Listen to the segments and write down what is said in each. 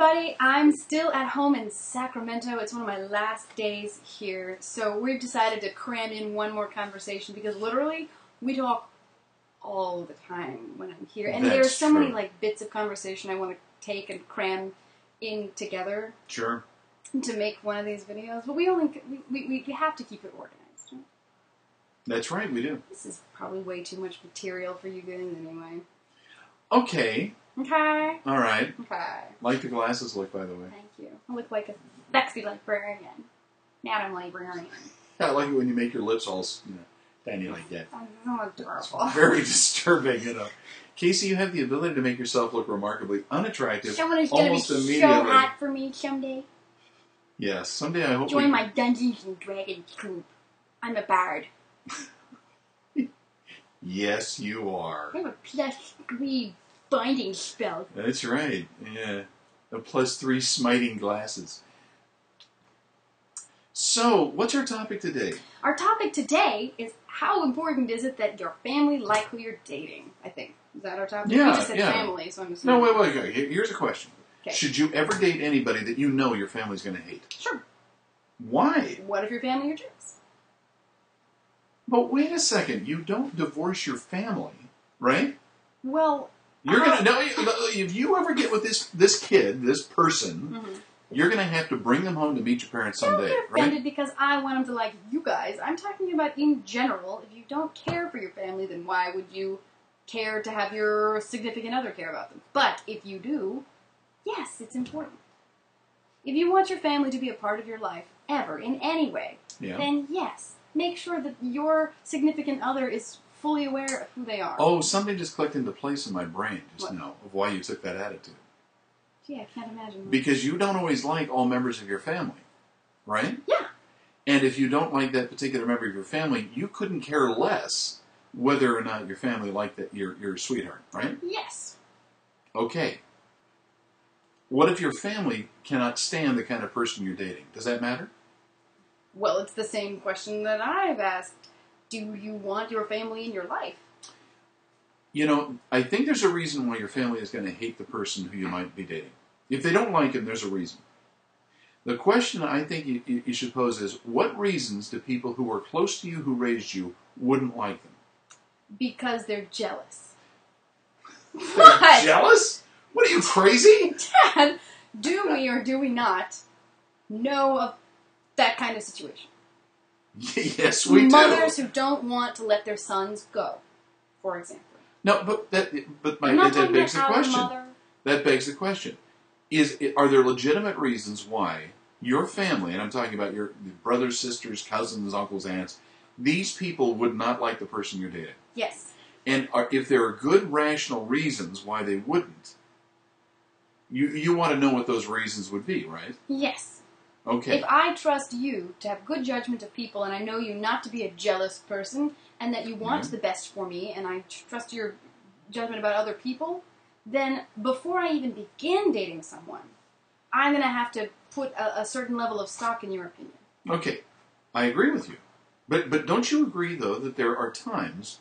everybody. I'm still at home in Sacramento. It's one of my last days here. So we've decided to cram in one more conversation because literally we talk all the time when I'm here. And there's so many like bits of conversation I want to take and cram in together. Sure. To make one of these videos. But we have to keep it organized. Right? That's right, we do. This is probably way too much material for you guys anyway. Okay. Okay. All right. Okay. Like the glasses look, by the way. Thank you. I look like a sexy librarian. Madam Librarian. Yeah, I like it when you make your lips all, tiny like that. Oh, adorable. It's very disturbing, Casey, you have the ability to make yourself look remarkably unattractive Someone who's going to be so hot for me someday. Yes, someday I hope Join my Dungeons and Dragons group. I'm a bard. Yes, you are. I have a +3 binding spell. That's right. Yeah. A +3 smiting glasses. So, what's our topic today? Our topic today is how important is it that your family like who you're dating, I think. Is that our topic? Yeah, we just said family, so I'm assuming. No, wait. Here's a question. Okay. Should you ever date anybody that you know your family's going to hate? Sure. Why? What if your family are jerks? But wait a second. You don't divorce your family, right? Well, you're gonna if you ever get with this kid, this person, you're gonna have to bring them home to meet your parents someday, don't get offended right? because I want them to like you guys. I'm talking about in general. If you don't care for your family, then why would you care to have your significant other care about them? But if you do, yes, it's important. If you want your family to be a part of your life ever in any way, then yes, make sure that your significant other is fully aware of who they are. Oh, something just clicked into place in my brain just now of why you took that attitude. Gee, I can't imagine. Because you don't always like all members of your family, right? Yeah. And if you don't like that particular member of your family, you couldn't care less whether or not your family liked that your sweetheart, right? Yes. Okay. What if your family cannot stand the kind of person you're dating? Does that matter? Well, it's the same question that I've asked. Do you want your family in your life? I think there's a reason why your family is going to hate the person who you might be dating. If they don't like him, there's a reason. The question I think you should pose is, what reasons do people who were close to you, who raised you, wouldn't like them? Because they're jealous. They're jealous? What are you, crazy? Dad, do we or do we not know of that kind of situation? Yes, we do. Mothers who don't want to let their sons go, for example. No, but that begs the question. That begs the question. Are there legitimate reasons why your family, and I'm talking about your brothers, sisters, cousins, uncles, aunts, these people would not like the person you're dating? Yes. And if there are good rational reasons why they wouldn't, you want to know what those reasons would be, right? Yes. Okay. If I trust you to have good judgment of people, and I know you not to be a jealous person, and that you want the best for me, and I trust your judgment about other people, then before I even begin dating someone, I'm going to have to put a certain level of stock in your opinion. Okay. I agree with you. But don't you agree, though, that there are times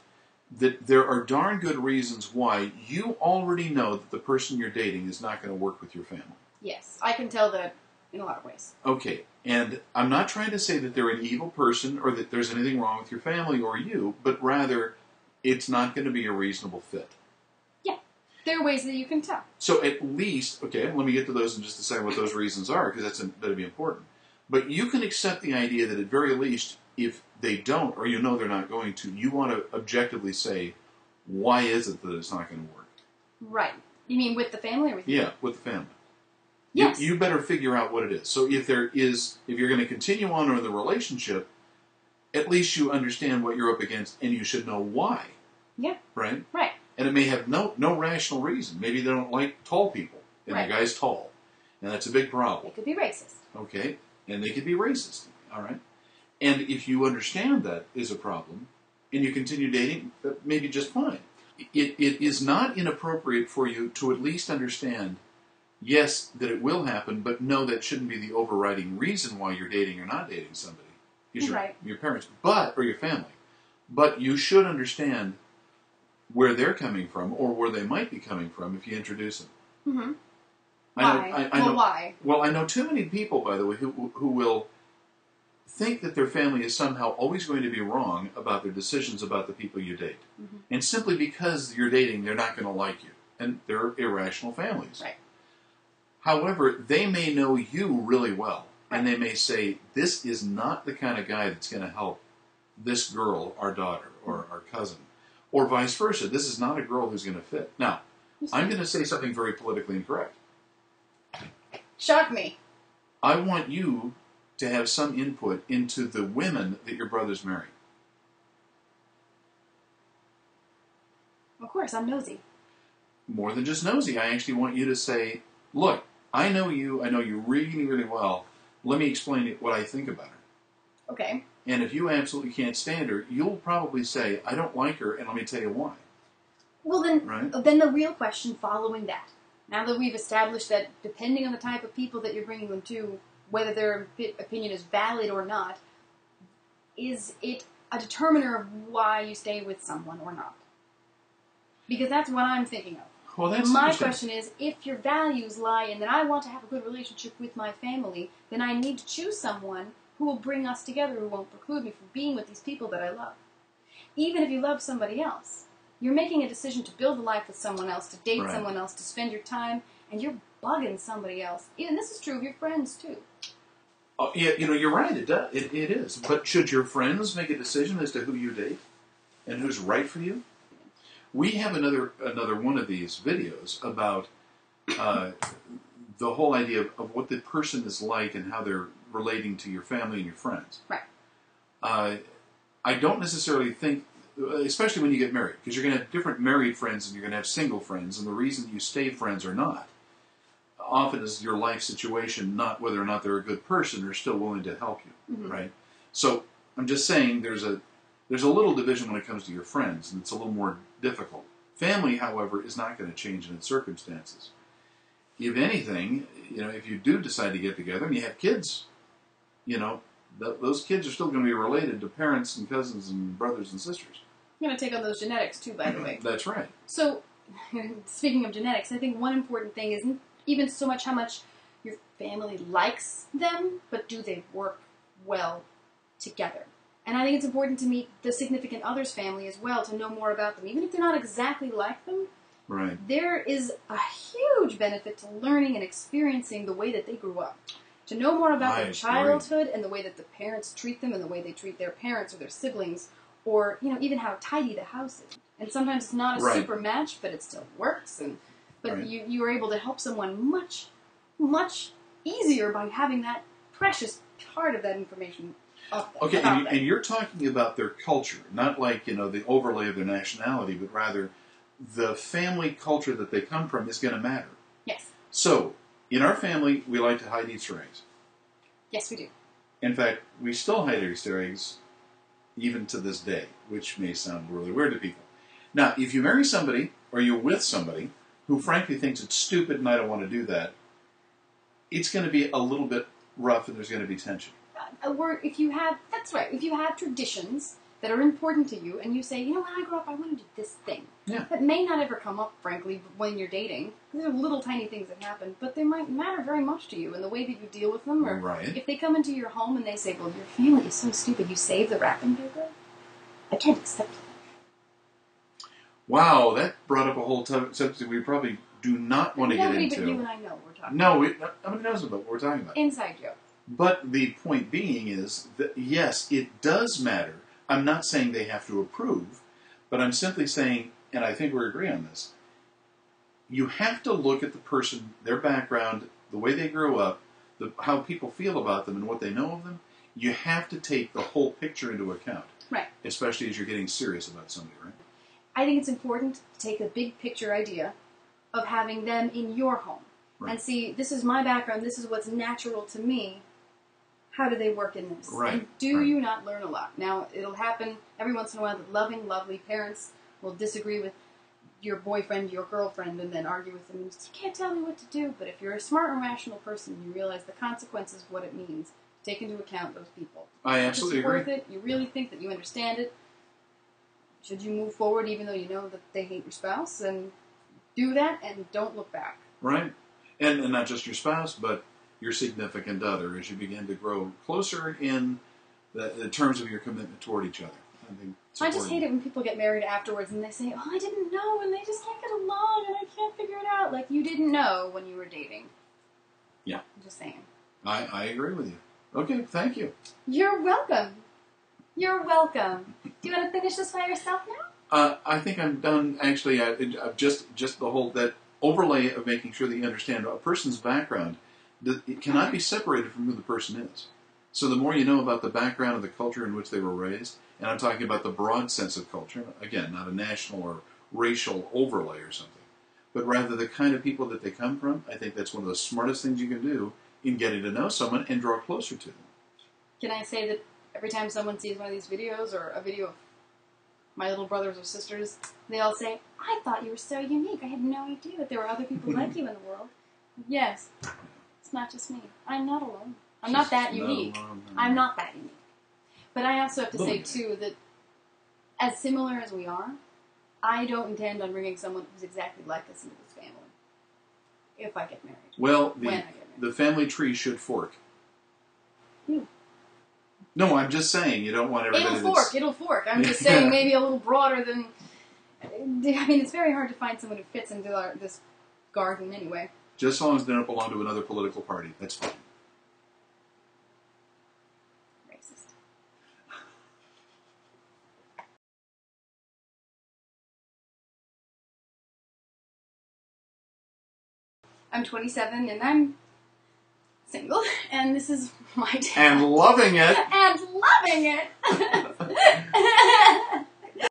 that there are darn good reasons why you already know that the person you're dating is not going to work with your family? Yes. I can tell that in a lot of ways. Okay. And I'm not trying to say that they're an evil person or that there's anything wrong with your family or you, but rather it's not going to be a reasonable fit. Yeah. There are ways that you can tell. So at least, okay, let me get to those in just a second, what those reasons are, because that'll be important. But you can accept the idea that at very least, if they don't, or you know they're not going to, you want to objectively say, why is it that it's not going to work? Right. You mean with the family or with you? Yeah, with the family. Yes. You better figure out what it is. So if you're going to continue on in the relationship, at least you understand what you're up against, and you should know why. Yeah. Right? Right. And it may have no rational reason. Maybe they don't like tall people, and right. the guy's tall. And that's a big problem. It could be racist. Okay. And they could be racist. All right. And if you understand that is a problem, and you continue dating, maybe just fine. It is not inappropriate for you to at least understand, yes, that it will happen, but no, that shouldn't be the overriding reason why you're dating or not dating somebody. Is your parents, or your family. But you should understand where they're coming from, or where they might be coming from if you introduce them. Mm-hmm. Why? Why? Well, I know too many people, by the way, who will think that their family is somehow always going to be wrong about their decisions about the people you date. Mm-hmm. And simply because you're dating, they're not going to like you. And they're irrational families. Right. However, they may know you really well. Right. And they may say, this is not the kind of guy that's going to help this girl, our daughter, or our cousin. Or vice versa. This is not a girl who's going to fit. Now, I'm going to say something very politically incorrect. Shock me. I want you to have some input into the women that your brothers marry. Of course, I'm nosy. More than just nosy. I actually want you to say, look, I know you really, really well. Let me explain what I think about her. Okay. And if you absolutely can't stand her, you'll probably say, I don't like her, and let me tell you why. Well, then, right? Then the real question following that, now that we've established that depending on the type of people that you're bringing them to, whether their opinion is valid or not, is it a determiner of why you stay with someone or not? Because that's what I'm thinking of. Well, that's my question is, if your values lie in that I want to have a good relationship with my family, then I need to choose someone who will bring us together, who won't preclude me from being with these people that I love. Even if you love somebody else, you're making a decision to build a life with someone else, to date someone else, to spend your time, and you're bugging somebody else. And this is true of your friends, too. Oh, yeah, you're right. It does. It is. But should your friends make a decision as to who you date and who's right for you? We have another one of these videos about the whole idea of what the person is like and how they're relating to your family and your friends. Right. I don't necessarily think, especially when you get married, because you're going to have different married friends and you're going to have single friends, and the reason you stay friends or not often is your life situation, not whether or not they're a good person or still willing to help you, mm-hmm. right? So I'm just saying there's a little division when it comes to your friends, and it's a little more difficult. Family, however, is not going to change in its circumstances. If anything, if you do decide to get together and you have kids, those kids are still going to be related to parents and cousins and brothers and sisters. You're going to take on those genetics, too, by the way. That's right. So, speaking of genetics, I think one important thing isn't even so much how much your family likes them, but do they work well together? And I think it's important to meet the significant other's family as well, to know more about them. Even if they're not exactly like them, right. There is a huge benefit to learning and experiencing the way that they grew up. To know more about their childhood and the way that the parents treat them and the way they treat their parents or their siblings, or even how tidy the house is. And sometimes it's not a super match, but it still works. But you are able to help someone much, much easier by having that precious part of that information. Okay, and you're talking about their culture, not like the overlay of their nationality, but rather the family culture that they come from is going to matter. Yes. So, in our family, we like to hide Easter eggs. Yes, we do. In fact, we still hide Easter eggs even to this day, which may sound really weird to people. Now, if you marry somebody, or you're with somebody, who frankly thinks it's stupid and I don't want to do that, it's going to be a little bit rough and there's going to be tension. If you have traditions that are important to you, and you say, when I grow up, I want to do this thing. Yeah. That may not ever come up, frankly, when you're dating. There are little tiny things that happen, but they might matter very much to you in the way that you deal with them. Or if they come into your home and they say, well, your family is so stupid, you save the wrapping paper. I can't accept that. Wow, that brought up a whole subject we probably do not want to get into. Nobody but you and I know what we're talking about. Nobody knows about what we're talking about. Inside joke. But the point being is that, yes, it does matter. I'm not saying they have to approve, but I'm simply saying, and I think we agree on this, you have to look at the person, their background, the way they grew up, how people feel about them and what they know of them. You have to take the whole picture into account. Right. Especially as you're getting serious about somebody, right? I think it's important to take a big picture idea of having them in your home. Right. And see, this is my background, this is what's natural to me. How do they work in this? Right. And do you not learn a lot? Now, it'll happen every once in a while that loving, lovely parents will disagree with your boyfriend, your girlfriend, and then argue with them. You can't tell me what to do. But if you're a smart and rational person, you realize the consequences of what it means. Take into account those people. I absolutely agree. It's worth it. You really think that you understand it. Should you move forward even though you know that they hate your spouse? And do that and don't look back. Right. And not just your spouse, but your significant other as you begin to grow closer in the terms of your commitment toward each other. I think I just hate it when people get married afterwards and they say, oh, I didn't know, and they just can't get along, and I can't figure it out. Like, you didn't know when you were dating. Yeah. I'm just saying. I agree with you. Okay, thank you. You're welcome. You're welcome. Do you want to finish this by yourself now? I think I'm done. Actually, I've just the whole, that overlay of making sure that you understand a person's background. It cannot be separated from who the person is. So the more you know about the background and the culture in which they were raised, and I'm talking about the broad sense of culture, again, not a national or racial overlay or something, but rather the kind of people that they come from, I think that's one of the smartest things you can do in getting to know someone and draw closer to them. Can I say that every time someone sees one of these videos or a video of my little brothers or sisters, they all say, I thought you were so unique. I had no idea that there were other people like you in the world. Yes. It's not just me. I'm not alone. I'm not that unique. I'm not that unique. But I also have to say, too, that as similar as we are, I don't intend on bringing someone who's exactly like us into this family. If I get married. Well, when I get married. the family tree should fork. Hmm. No, I'm just saying, you don't want everybody It'll fork. I'm just saying maybe a little broader than... I mean, it's very hard to find someone who fits into this garden anyway. Just as long as they don't belong to another political party. That's fine. Racist. I'm 27 and I'm single, and this is my tale. And loving it. And loving it.